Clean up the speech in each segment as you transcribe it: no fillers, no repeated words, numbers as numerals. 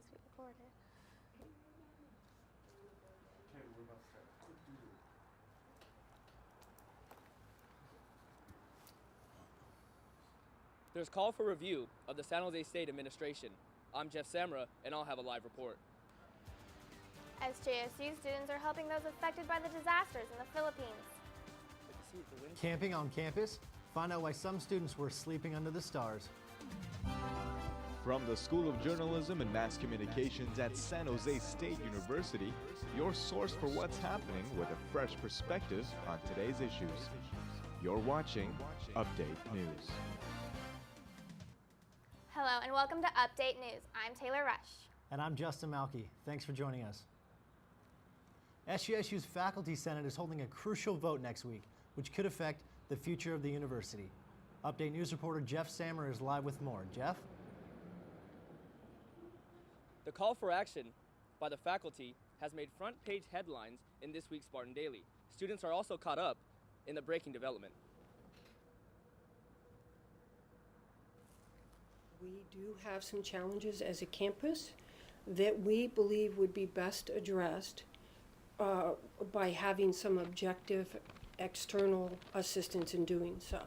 to be recorded. Okay, we're about to start. There's call for review of the San Jose State administration. I'm Jeff Samra, and I'll have a live report. SJSU students are helping those affected by the disasters in the Philippines. Camping on campus? Find out why some students were sleeping under the stars. From the School of Journalism and Mass Communications at San Jose State University, your source for what's happening with a fresh perspective on today's issues. You're watching Update News. Hello and welcome to Update News. I'm Taylor Rush. And I'm Justin Malky. Thanks for joining us. SJSU's Faculty Senate is holding a crucial vote next week, which could affect the future of the university. Update News reporter Jeff Sammer is live with more. Jeff? The call for action by the faculty has made front-page headlines in this week's Spartan Daily. Students are also caught up in the breaking development. We do have some challenges as a campus that we believe would be best addressed by having some objective external assistance in doing so.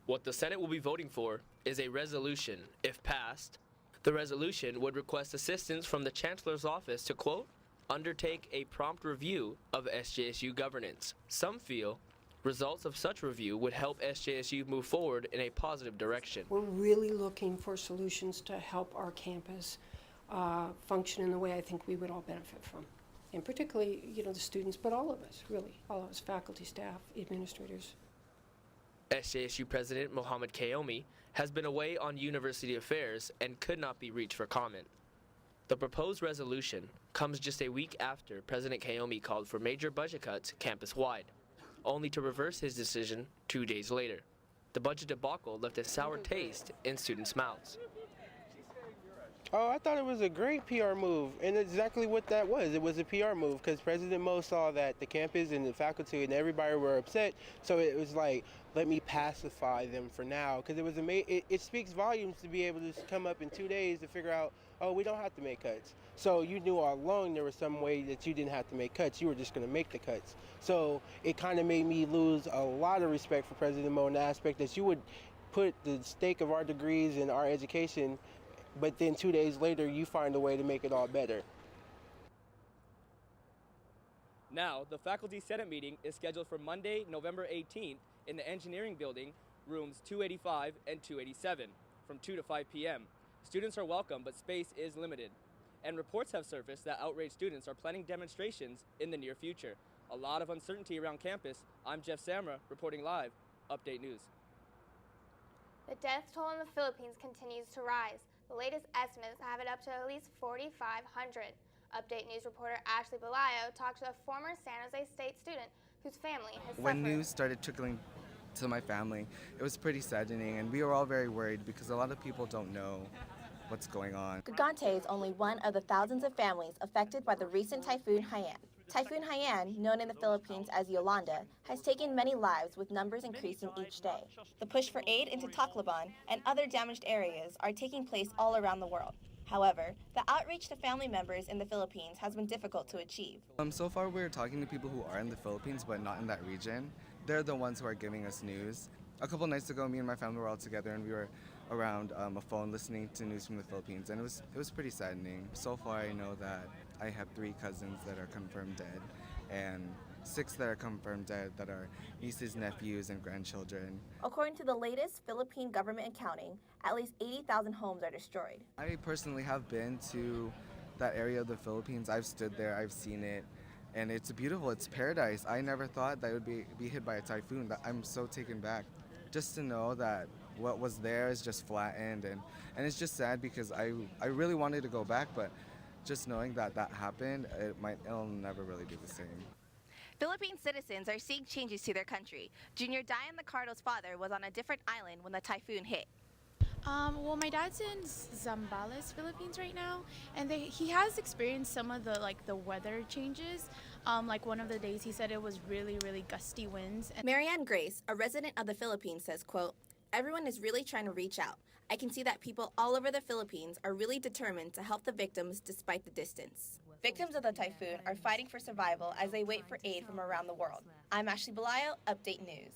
What the Senate will be voting for is a resolution. If passed, the resolution would request assistance from the Chancellor's office to, quote, undertake a prompt review of SJSU governance. Some feel results of such review would help SJSU move forward in a positive direction. We're really looking for solutions to help our campus function in the way I think we would all benefit from. And particularly, the students, but all of us, really, all of us, faculty, staff, administrators. SJSU President Mohammed Kayomi has been away on university affairs and could not be reached for comment. The proposed resolution comes just a week after President Kayomi called for major budget cuts campus-wide, only to reverse his decision 2 days later. The budget debacle left a sour taste in students' mouths. Oh, I thought it was a great PR move, and exactly what that was. It was a PR move because President Mo saw that the campus and the faculty and everybody were upset, so it was like, let me pacify them for now, because it speaks volumes to be able to come up in 2 days to figure out, oh, we don't have to make cuts. So you knew all along there was some way that you didn't have to make cuts. You were just going to make the cuts. So it kind of made me lose a lot of respect for President Mo in the aspect that you would put the stake of our degrees and our education, but then 2 days later, you find a way to make it all better. Now, the Faculty Senate meeting is scheduled for Monday, November 18th in the Engineering Building, rooms 285 and 287, from 2 to 5 p.m. Students are welcome, but space is limited. And reports have surfaced that outraged students are planning demonstrations in the near future. A lot of uncertainty around campus. I'm Jeff Samra, reporting live, Update News. The death toll in the Philippines continues to rise. The latest estimates have it up to at least 4,500. Update News reporter Ashley Belayo talked to a former San Jose State student whose family has suffered. When news started trickling to my family, it was pretty saddening, and we were all very worried because a lot of people don't know what's going on. Gigante is only one of the thousands of families affected by the recent Typhoon Haiyan. Typhoon Haiyan, known in the Philippines as Yolanda, has taken many lives, with numbers increasing each day. The push for aid into Tacloban and other damaged areas are taking place all around the world. However, the outreach to family members in the Philippines has been difficult to achieve. So far we're talking to people who are in the Philippines but not in that region. They're the ones who are giving us news. A couple nights ago, me and my family were all together and we were around a phone listening to news from the Philippines, and it was pretty saddening. So far I know that I have 3 cousins that are confirmed dead and 6 that are confirmed dead that are nieces, nephews, and grandchildren. According to the latest Philippine government accounting, at least 80,000 homes are destroyed. I personally have been to that area of the Philippines. I've stood there, I've seen it, and it's beautiful. It's paradise. I never thought that it would be hit by a typhoon. I'm so taken back. Just to know that what was there is just flattened, and it's just sad because I really wanted to go back, but just knowing that happened, it'll never really be the same. Philippine citizens are seeing changes to their country. Junior Diane Licardo's father was on a different island when the typhoon hit. Well, my dad's in Zambales, Philippines right now, and he has experienced some of the weather changes. Like one of the days he said it was really, really gusty winds. Marianne Grace, a resident of the Philippines, says, quote, everyone is really trying to reach out. I can see that people all over the Philippines are really determined to help the victims despite the distance. Victims of the typhoon are fighting for survival as they wait for aid from around the world. I'm Ashley Belayo, Update News.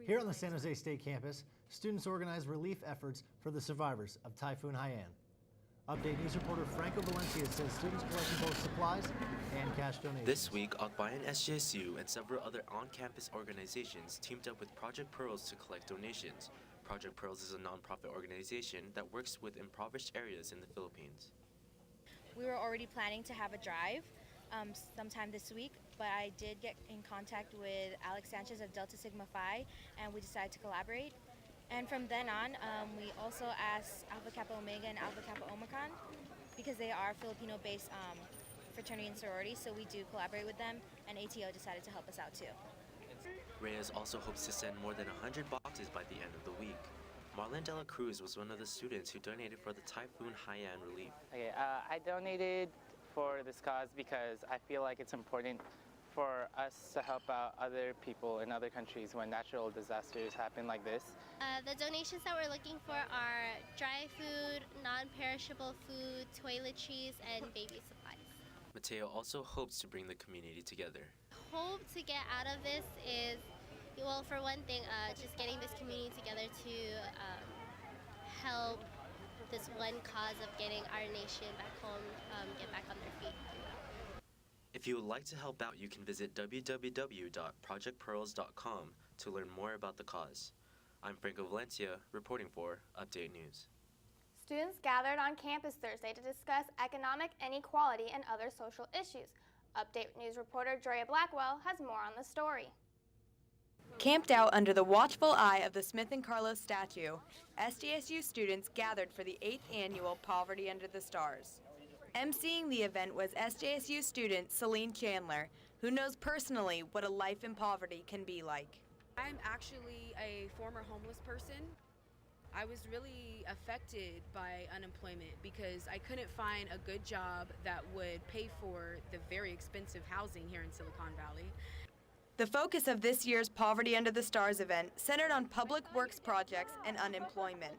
Here on the San Jose State campus, students organize relief efforts for the survivors of Typhoon Haiyan. Update News reporter Franco Valencia says students collecting both supplies and cash donations. This week, Updat, SJSU, and several other on-campus organizations teamed up with Project Pearls to collect donations. Project Pearls is a non-profit organization that works with impoverished areas in the Philippines. We were already planning to have a drive sometime this week, but I did get in contact with Alex Sanchez of Delta Sigma Phi, and we decided to collaborate. And from then on, we also asked Alpha Kappa Omega and Alpha Kappa Omicron, because they are Filipino-based fraternity and sorority, so we do collaborate with them, and ATO decided to help us out too. Reyes also hopes to send more than 100 boxes by the end of the week. Marlene De La Cruz was one of the students who donated for the Typhoon Haiyan relief. Okay, I donated for this cause because I feel like it's important for us to help out other people in other countries when natural disasters happen like this. The donations that we're looking for are dry food, non-perishable food, toiletries, and baby supplies. Mateo also hopes to bring the community together. Hope to get out of this is, well, for one thing, just getting this community together to help this one cause of getting our nation back home, get back on their feet. If you would like to help out, you can visit www.projectpearls.com to learn more about the cause. I'm Franco Valencia, reporting for Update News. Students gathered on campus Thursday to discuss economic inequality and other social issues. Update News reporter Drea Blackwell has more on the story. Camped out under the watchful eye of the Smith and Carlos statue, SJSU students gathered for the 8th annual Poverty Under the Stars. emceeing the event was SJSU student Celine Chandler, who knows personally what a life in poverty can be like. I'm actually a former homeless person. I was really affected by unemployment because I couldn't find a good job that would pay for the very expensive housing here in Silicon Valley. The focus of this year's Poverty Under the Stars event centered on public works projects and unemployment.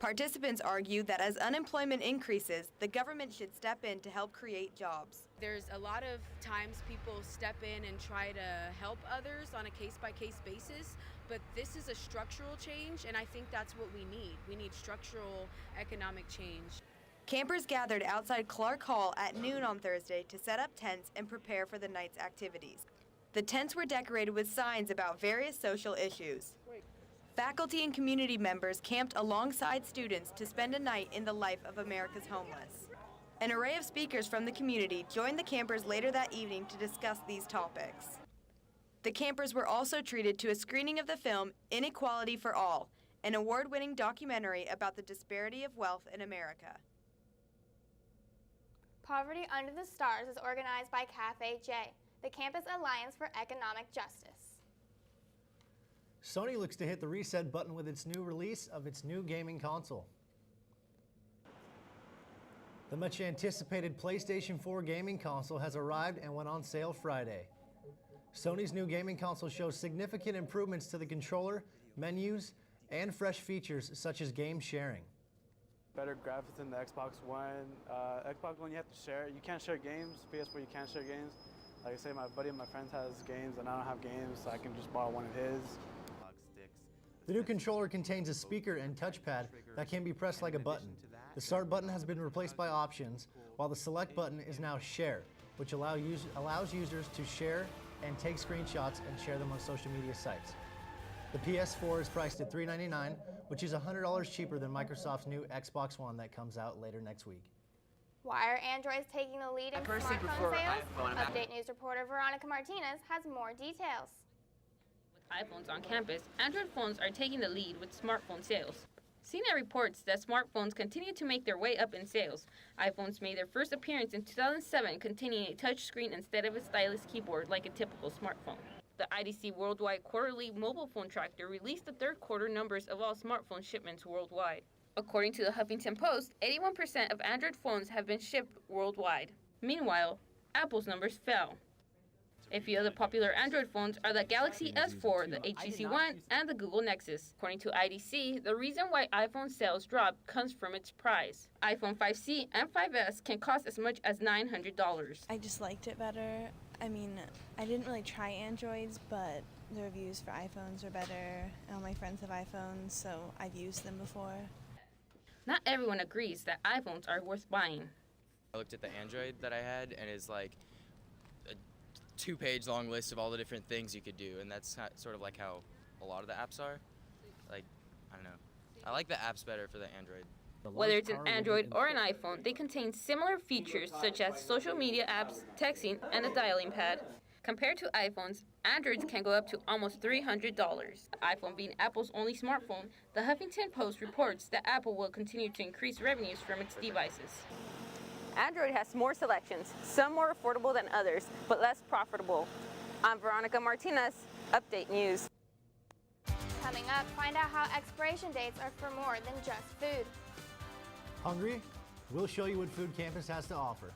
Participants argue that as unemployment increases, the government should step in to help create jobs. There's a lot of times people step in and try to help others on a case-by-case basis, but this is a structural change, and I think that's what we need. We need structural economic change. Campers gathered outside Clark Hall at noon on Thursday to set up tents and prepare for the night's activities. The tents were decorated with signs about various social issues. Faculty and community members camped alongside students to spend a night in the life of America's homeless. An array of speakers from the community joined the campers later that evening to discuss these topics. The campers were also treated to a screening of the film Inequality for All, an award-winning documentary about the disparity of wealth in America. Poverty Under the Stars is organized by Cafe J, the Campus Alliance for Economic Justice. Sony looks to hit the reset button with its new release of its new gaming console. The much anticipated PlayStation 4 gaming console has arrived and went on sale Friday. Sony's new gaming console shows significant improvements to the controller, menus, and fresh features such as game sharing. Better graphics than the Xbox One. Xbox One, you have to share. You can't share games. PS4, you can't share games. Like I say, my buddy and my friends has games and I don't have games, so I can just borrow one of his. The new controller contains a speaker and touchpad that can be pressed like a button. The start button has been replaced by options, while the select button is now share, which allows users to share and take screenshots and share them on social media sites. The PS4 is priced at $399, which is $100 cheaper than Microsoft's new Xbox One that comes out later next week. Why are Androids taking the lead in smartphone sales? Update News reporter Veronica Martinez has more details. iPhones on campus, Android phones are taking the lead with smartphone sales. CNET reports that smartphones continue to make their way up in sales. iPhones made their first appearance in 2007 containing a touchscreen instead of a stylus keyboard like a typical smartphone. The IDC Worldwide Quarterly Mobile Phone Tracker released the third quarter numbers of all smartphone shipments worldwide. According to the Huffington Post, 81% of Android phones have been shipped worldwide. Meanwhile, Apple's numbers fell. A few other popular Android phones are the Galaxy S4, the HTC One, and the Google Nexus. According to IDC, the reason why iPhone sales dropped comes from its price. iPhone 5C and 5S can cost as much as $900. I just liked it better. I mean, I didn't really try Androids, but the reviews for iPhones are better. All my friends have iPhones, so I've used them before. Not everyone agrees that iPhones are worth buying. I looked at the Android that I had, and it's like a 2-page long list of all the different things you could do, and that's sort of like how a lot of the apps are. Like, I don't know. I like the apps better for the Android. Whether it's an Android or an iPhone, they contain similar features such as social media apps, texting, and a dialing pad. Compared to iPhones, Androids can go up to almost $300. iPhone being Apple's only smartphone, the Huffington Post reports that Apple will continue to increase revenues from its devices. Android has more selections, some more affordable than others, but less profitable. I'm Veronica Martinez, Update News. Coming up, find out how expiration dates are for more than just food. Hungry? We'll show you what Food Campus has to offer.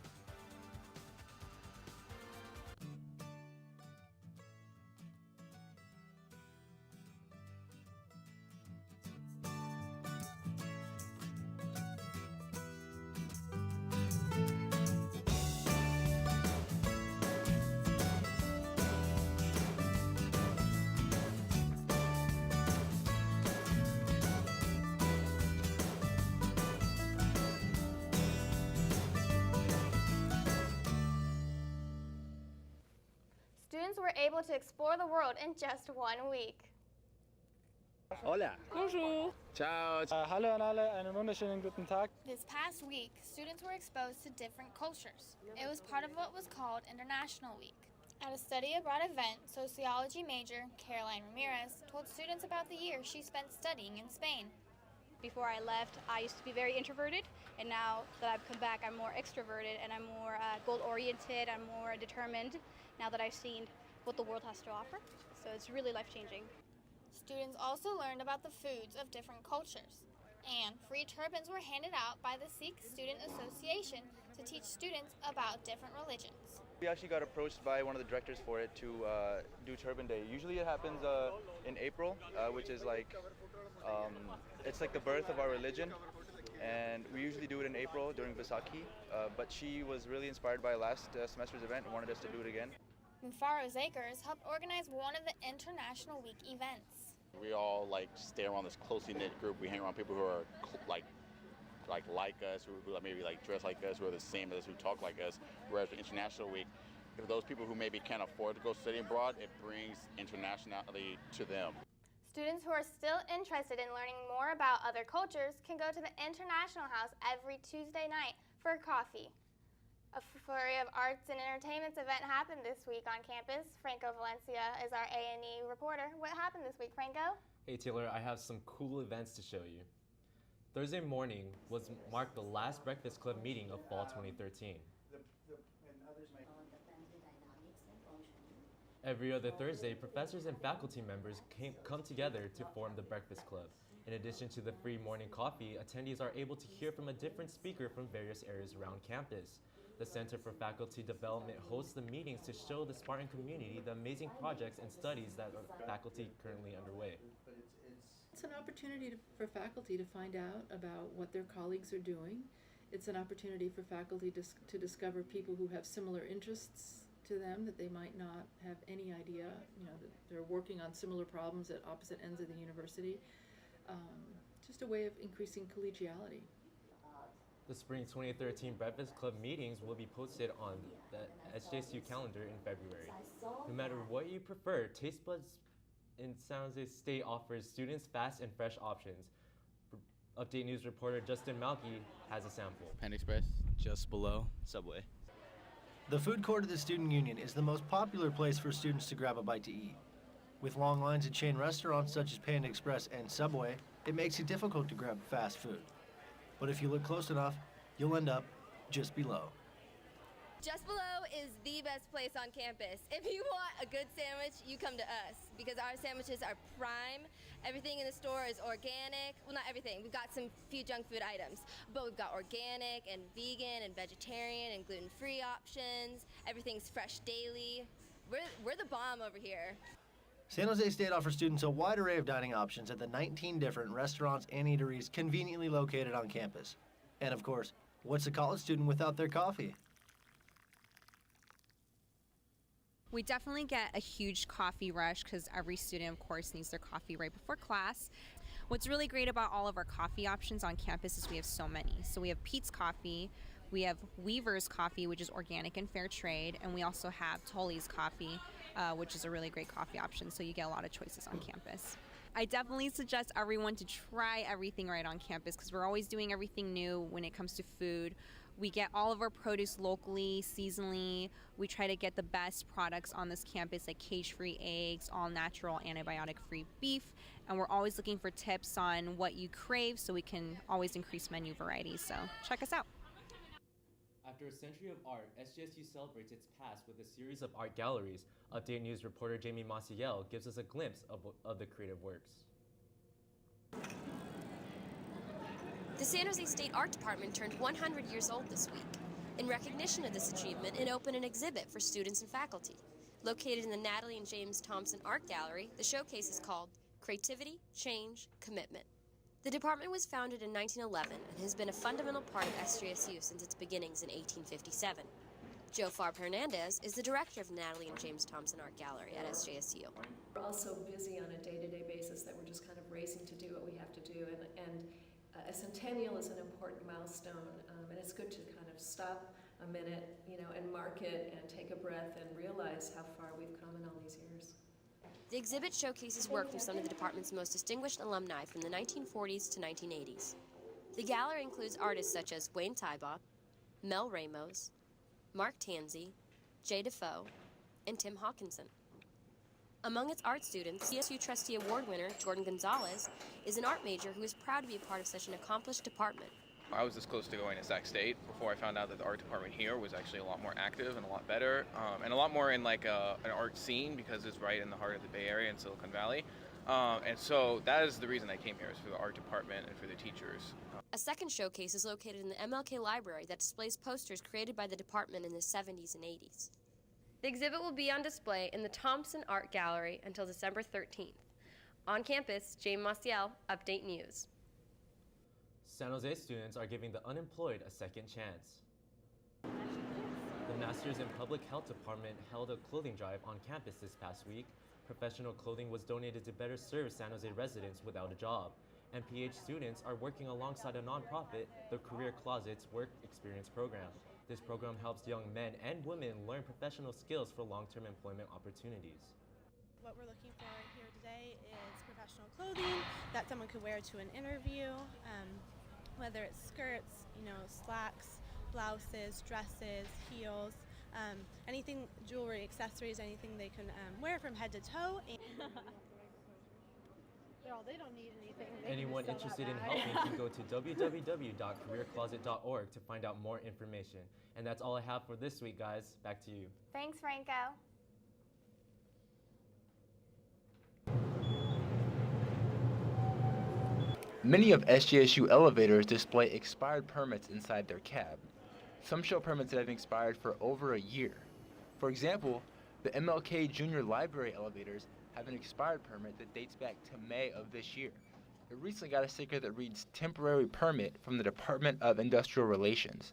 Students were able to explore the world in just 1 week. Hola. Bonjour. Ciao. Hallo an alle, einen wunderschönen guten Tag. This past week, students were exposed to different cultures. It was part of what was called International Week. At a study abroad event, sociology major Caroline Ramirez told students about the year she spent studying in Spain. Before I left, I used to be very introverted, and now that I've come back, I'm more extroverted, and I'm more goal-oriented, I'm more determined now that I've seen what the world has to offer. So it's really life-changing. Students also learned about the foods of different cultures. And free turbans were handed out by the Sikh Student Association to teach students about different religions. We actually got approached by one of the directors for it to do Turban Day. Usually it happens in April, which is like, it's like the birth of our religion. And we usually do it in April during Vaisakhi, but she was really inspired by last semester's event and wanted us to do it again. Mufaroz Akers helped organize one of the International Week events. We all stay around this closely knit group. We hang around people who are like us, who maybe dress like us, who are the same as us, who talk like us. Whereas for International Week, if those people who maybe can't afford to go study abroad, it brings internationality to them. Students who are still interested in learning more about other cultures can go to the International House every Tuesday night for coffee. A flurry of arts and entertainments event happened this week on campus. Franco Valencia is our A&E reporter. What happened this week, Franco? Hey Taylor, I have some cool events to show you. Thursday morning marked the last Breakfast Club meeting of fall 2013. Every other Thursday, professors and faculty members come together to form the Breakfast Club. In addition to the free morning coffee, attendees are able to hear from a different speaker from various areas around campus. The Center for Faculty Development hosts the meetings to show the Spartan community the amazing projects and studies that are faculty currently underway. It's an opportunity for faculty to find out about what their colleagues are doing. It's an opportunity for faculty to discover people who have similar interests to them that they might not have any idea, that they're working on similar problems at opposite ends of the university. Just a way of increasing collegiality. The Spring 2013 Breakfast Club meetings will be posted on the SJSU calendar in February. No matter what you prefer, Taste Buds in San Jose State offers students fast and fresh options. Update News reporter Justin Malky has a sample. Panda Express, just below Subway. The food court of the Student Union is the most popular place for students to grab a bite to eat. With long lines at chain restaurants such as Panda Express and Subway, it makes it difficult to grab fast food. But if you look close enough, you'll end up just below. Just Below is the best place on campus. If you want a good sandwich, you come to us because our sandwiches are prime. Everything in the store is organic. Well, not everything. We've got some few junk food items, but we've got organic and vegan and vegetarian and gluten-free options. Everything's fresh daily. We're the bomb over here. San Jose State offers students a wide array of dining options at the 19 different restaurants and eateries conveniently located on campus. And of course, what's a college student without their coffee? We definitely get a huge coffee rush because every student, of course, needs their coffee right before class. What's really great about all of our coffee options on campus is we have so many. So we have Pete's Coffee, we have Weaver's Coffee, which is organic and fair trade, and we also have Tully's Coffee, which is a really great coffee option, so you get a lot of choices on campus. I definitely suggest everyone to try everything right on campus because we're always doing everything new when it comes to food. We get all of our produce locally, seasonally. We try to get the best products on this campus, like cage-free eggs, all-natural, antibiotic-free beef, and we're always looking for tips on what you crave so we can always increase menu variety, so check us out. After a century of art, SJSU celebrates its past with a series of art galleries. Update News reporter Jamie Maciel gives us a glimpse of the creative works. The San Jose State Art Department turned 100 years old this week. In recognition of this achievement, it opened an exhibit for students and faculty. Located in the Natalie and James Thompson Art Gallery, the showcase is called Creativity, Change, Commitment. The department was founded in 1911 and has been a fundamental part of SJSU since its beginnings in 1857. Joe Farb Hernandez is the director of the Natalie and James Thompson Art Gallery at SJSU. We're also busy on a day-to-day basis that we're just kind of racing to do what we have to do, and a centennial is an important milestone, and it's good to kind of stop a minute, and mark it and take a breath and realize how far we've come in all these years. The exhibit showcases work from some of the department's most distinguished alumni from the 1940s to 1980s. The gallery includes artists such as Wayne Tybock, Mel Ramos, Mark Tansey, Jay Defoe, and Tim Hawkinson. Among its art students, CSU Trustee Award winner Jordan Gonzalez is an art major who is proud to be a part of such an accomplished department. I was this close to going to Sac State before I found out that the art department here was actually a lot more active and a lot better, and a lot more in like an art scene because it's right in the heart of the Bay Area in Silicon Valley. And so that is the reason I came here, is for the art department and for the teachers. A second showcase is located in the MLK Library that displays posters created by the department in the 70s and 80s. The exhibit will be on display in the Thompson Art Gallery until December 13th. On campus, Jamie Maciel, Update News. San Jose students are giving the unemployed a second chance. The Masters in Public Health Department held a clothing drive on campus this past week. Professional clothing was donated to better serve San Jose residents without a job. MPH students are working alongside a nonprofit, the Career Closets Work Experience Program. This program helps young men and women learn professional skills for long-term employment opportunities. What we're looking for here today is professional clothing that someone could wear to an interview, whether it's skirts, slacks, blouses, dresses, heels, anything, jewelry, accessories, anything they can wear from head to toe. They don't need anything. Anyone interested in helping can go to www.careercloset.org to find out more information. And that's all I have for this week, guys. Back to you. Thanks, Franco. Many of SJSU elevators display expired permits inside their cab. Some show permits that have expired for over a year. For example, the MLK Junior Library elevators have an expired permit that dates back to May of this year. It recently got a sticker that reads temporary permit from the Department of Industrial Relations.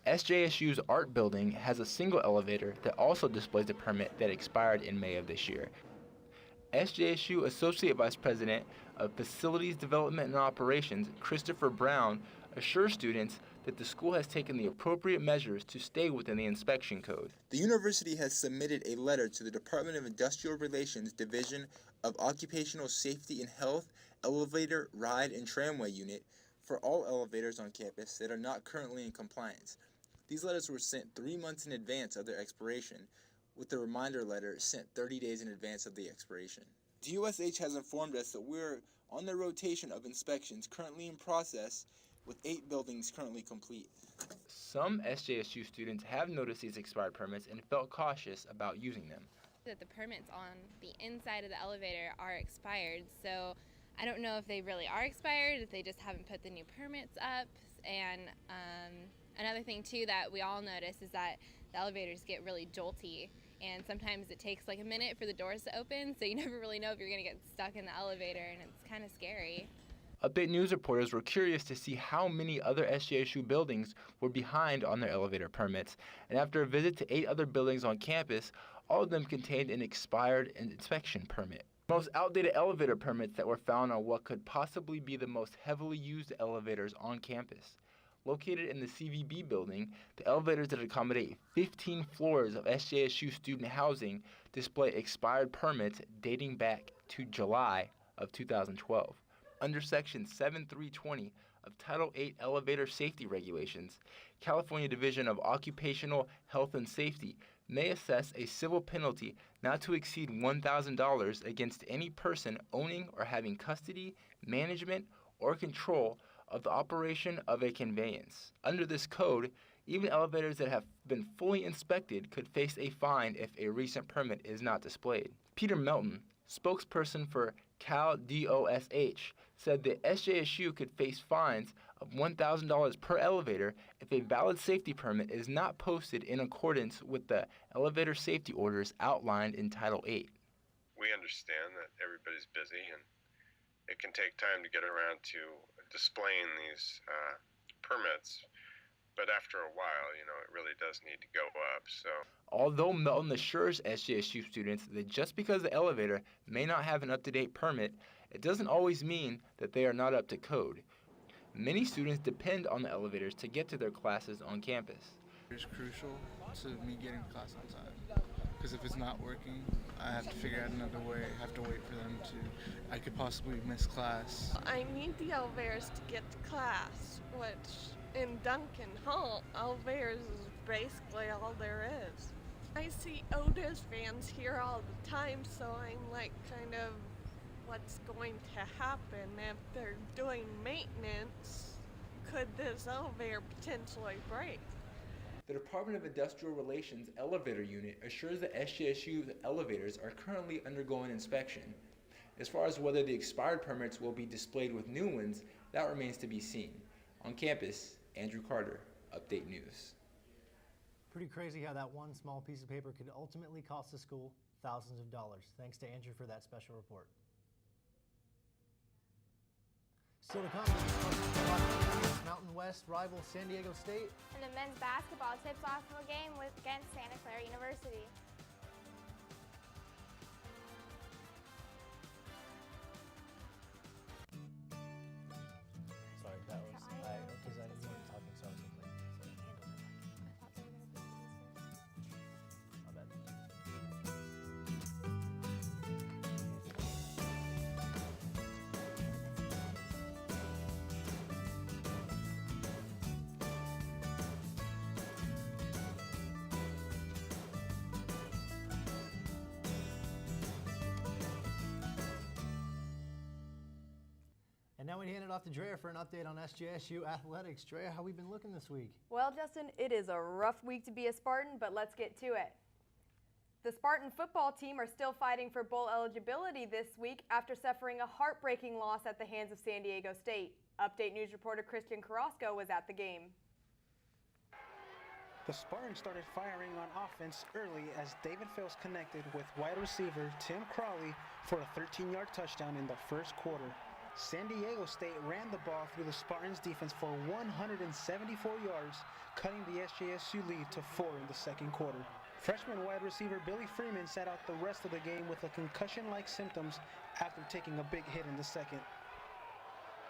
SJSU's art building has a single elevator that also displays a permit that expired in May of this year. SJSU Associate Vice President of Facilities Development and Operations, Christopher Brown, assures students that the school has taken the appropriate measures to stay within the inspection code. The university has submitted a letter to the Department of Industrial Relations Division of Occupational Safety and Health Elevator, Ride, and Tramway Unit for all elevators on campus that are not currently in compliance. These letters were sent 3 months in advance of their expiration, with the reminder letter sent 30 days in advance of the expiration. DUSH has informed us that we're on the rotation of inspections currently in process, with 8 buildings currently complete. Some SJSU students have noticed these expired permits and felt cautious about using them. That the permits on the inside of the elevator are expired, so I don't know if they really are expired, if they just haven't put the new permits up. And another thing too that we all notice is that the elevators get really jolty and sometimes it takes like a minute for the doors to open, so you never really know if you're going to get stuck in the elevator, and it's kind of scary. Update News reporters were curious to see how many other SJSU buildings were behind on their elevator permits, and after a visit to 8 other buildings on campus, all of them contained an expired inspection permit. The most outdated elevator permits that were found on what could possibly be the most heavily used elevators on campus. Located in the CVB building, the elevators that accommodate 15 floors of SJSU student housing display expired permits dating back to July of 2012. Under Section 7320 of Title VIII Elevator Safety Regulations, California Division of Occupational Health and Safety may assess a civil penalty not to exceed $1,000 against any person owning or having custody, management, or control of the operation of a conveyance. Under this code, even elevators that have been fully inspected could face a fine if a recent permit is not displayed. Peter Melton, spokesperson for CalDOSH, said that SJSU could face fines of $1,000 per elevator if a valid safety permit is not posted in accordance with the elevator safety orders outlined in Title VIII. We understand that everybody's busy and it can take time to get around to displaying these permits, but after a while, it really does need to go up. So, although Melton assures SJSU students that just because the elevator may not have an up-to-date permit, it doesn't always mean that they are not up to code. Many students depend on the elevators to get to their classes on campus. It's crucial to me getting to class on time, because if it's not working, I have to figure out another way. I have to wait for them to, I could possibly miss class. I need the elevators to get to class, which in Duncan Hall, elevators is basically all there is. I see Otis vans here all the time, so I'm like kind of what's going to happen if they're doing maintenance. Could this elevator potentially break? The Department of Industrial Relations Elevator Unit assures that SJSU elevators are currently undergoing inspection. As far as whether the expired permits will be displayed with new ones, that remains to be seen. On campus, Andrew Carter, Update News. Pretty crazy how that one small piece of paper could ultimately cost the school thousands of dollars. Thanks to Andrew for that special report. Still to come, Mountain West rival San Diego State. And the men's basketball tips off a game against Santa Clara University. Sorry, that was because I didn't want to talking so quickly. My bad. And now we hand it off to Drea for an update on SJSU athletics. Drea, how we been looking this week? Well, Justin, it is a rough week to be a Spartan, but let's get to it. The Spartan football team are still fighting for bowl eligibility this week after suffering a heartbreaking loss at the hands of San Diego State. Update News reporter Christian Carrasco was at the game. The Spartans started firing on offense early as David Phillips connected with wide receiver Tim Crawley for a 13-yard touchdown in the first quarter. San Diego State ran the ball through the Spartans' defense for 174 yards, cutting the SJSU lead to 4 in the second quarter. Freshman wide receiver Billy Freeman sat out the rest of the game with a concussion-like symptoms after taking a big hit in the second.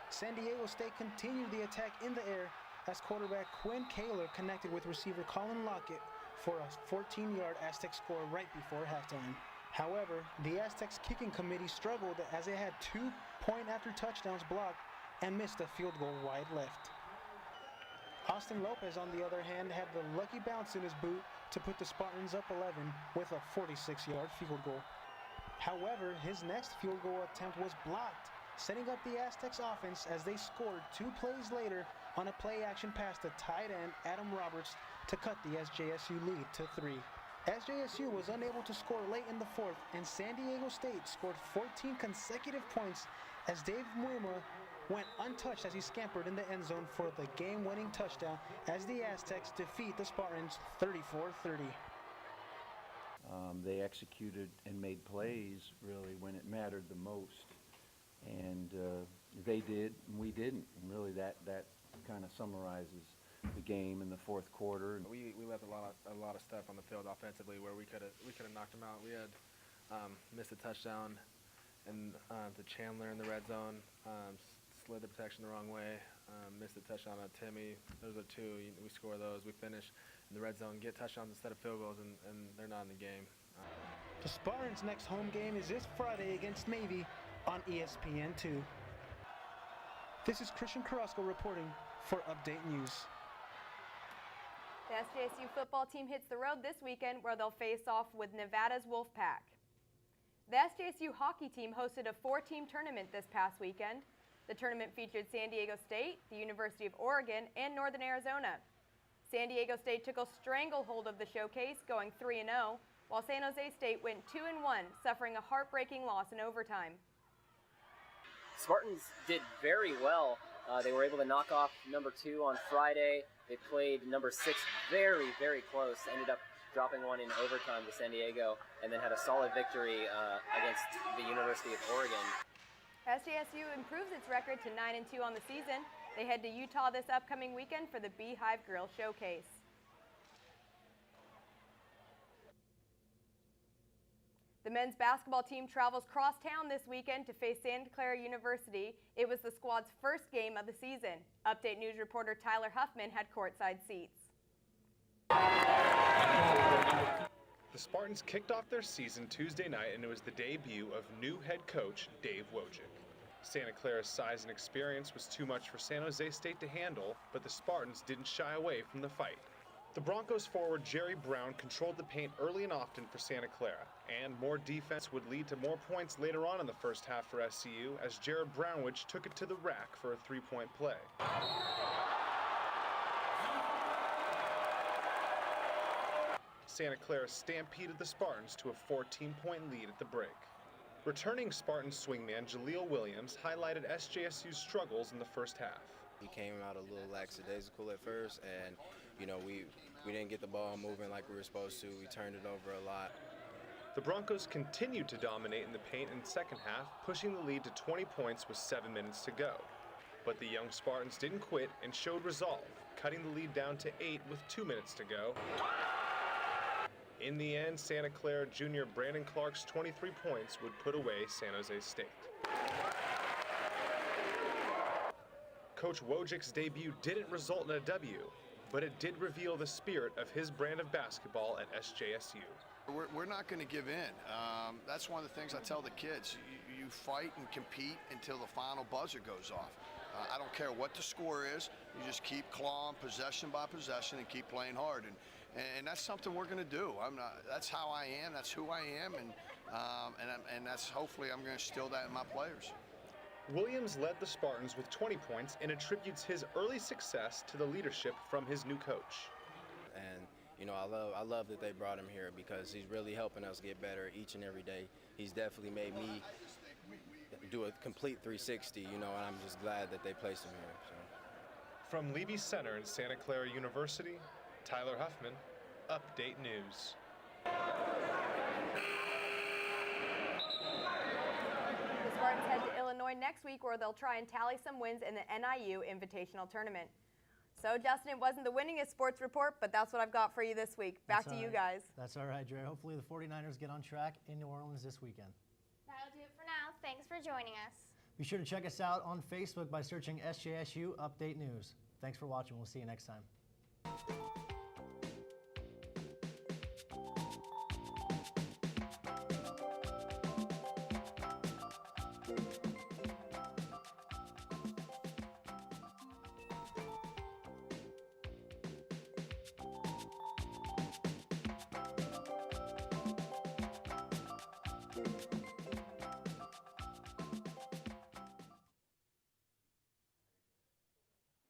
San Diego State continued the attack in the air as quarterback Quinn Kaler connected with receiver Colin Lockett for a 14-yard Aztec score right before halftime. However, the Aztecs kicking committee struggled as it had 2 point-after touchdowns blocked and missed a field goal wide left. Austin Lopez, on the other hand, had the lucky bounce in his boot to put the Spartans up 11 with a 46-yard field goal. However, his next field goal attempt was blocked, setting up the Aztecs offense as they scored 2 plays later on a play-action pass to tight end Adam Roberts to cut the SJSU lead to 3. SJSU was unable to score late in the fourth, and San Diego State scored 14 consecutive points as Dave Muima went untouched as he scampered in the end zone for the game-winning touchdown as the Aztecs defeat the Spartans 34-30. They executed and made plays really when it mattered the most. And they did, and we didn't. And really that kind of summarizes the game in the fourth quarter. We left a lot of stuff on the field offensively where we could have knocked them out. We had missed a touchdown and to Chandler in the red zone, slid the protection the wrong way, missed a touchdown on Timmy. Those are two. We score those. We finish in the red zone, get touchdowns instead of field goals, and they're not in the game. The Spartans' next home game is this Friday against Navy on ESPN2. This is Christian Carrasco reporting for Update News. The SJSU football team hits the road this weekend where they'll face off with Nevada's Wolfpack. The SJSU hockey team hosted a 4-team tournament this past weekend. The tournament featured San Diego State, the University of Oregon, and Northern Arizona. San Diego State took a stranglehold of the showcase, going 3-0, while San Jose State went 2-1, suffering a heartbreaking loss in overtime. Spartans did very well. They were able to knock off number 2 on Friday. They played number 6 very, very close. Ended up dropping one in overtime to San Diego, and then had a solid victory against the University of Oregon. SJSU improves its record to 9-2 on the season. They head to Utah this upcoming weekend for the Beehive Grill Showcase. The men's basketball team travels cross town this weekend to face Santa Clara University. It was the squad's first game of the season. Update News reporter Tyler Huffman had courtside seats. The Spartans kicked off their season Tuesday night, and it was the debut of new head coach Dave Wojcik. Santa Clara's size and experience was too much for San Jose State to handle, but the Spartans didn't shy away from the fight. The Broncos forward Jerry Brown controlled the paint early and often for Santa Clara, and more defense would lead to more points later on in the first half for SCU as Jared Brownwich took it to the rack for a 3-point play. Santa Clara stampeded the Spartans to a 14-point lead at the break. Returning Spartan swingman Jaleel Williams highlighted SJSU's struggles in the first half. He came out a little lackadaisical at first, and we didn't get the ball moving like we were supposed to. We turned it over a lot. The Broncos continued to dominate in the paint in the second half, pushing the lead to 20 points with 7 minutes to go. But the young Spartans didn't quit and showed resolve, cutting the lead down to 8 with 2 minutes to go. In the end, Santa Clara junior Brandon Clark's 23 points would put away San Jose State. Coach Wojcik's debut didn't result in a W, but it did reveal the spirit of his brand of basketball at SJSU. We're not going to give in. That's one of the things I tell the kids. You fight and compete until the final buzzer goes off. I don't care what the score is. You just keep clawing possession by possession and keep playing hard. And that's something we're going to do. That's how I am. That's who I am. And that's hopefully I'm going to instill that in my players. Williams led the Spartans with 20 points and attributes his early success to the leadership from his new coach. And I love that they brought him here because he's really helping us get better each and every day. He's definitely made me do a complete 360, and I'm just glad that they placed him here. So. From Levy Center in Santa Clara University, Tyler Huffman, Update News. The Spartans head to Illinois next week where they'll try and tally some wins in the NIU Invitational Tournament. So, Justin, it wasn't the winningest sports report, but that's what I've got for you this week. Back to you guys. That's all right, Dre. Hopefully the 49ers get on track in New Orleans this weekend. That'll do it for now. Thanks for joining us. Be sure to check us out on Facebook by searching SJSU Update News. Thanks for watching. We'll see you next time.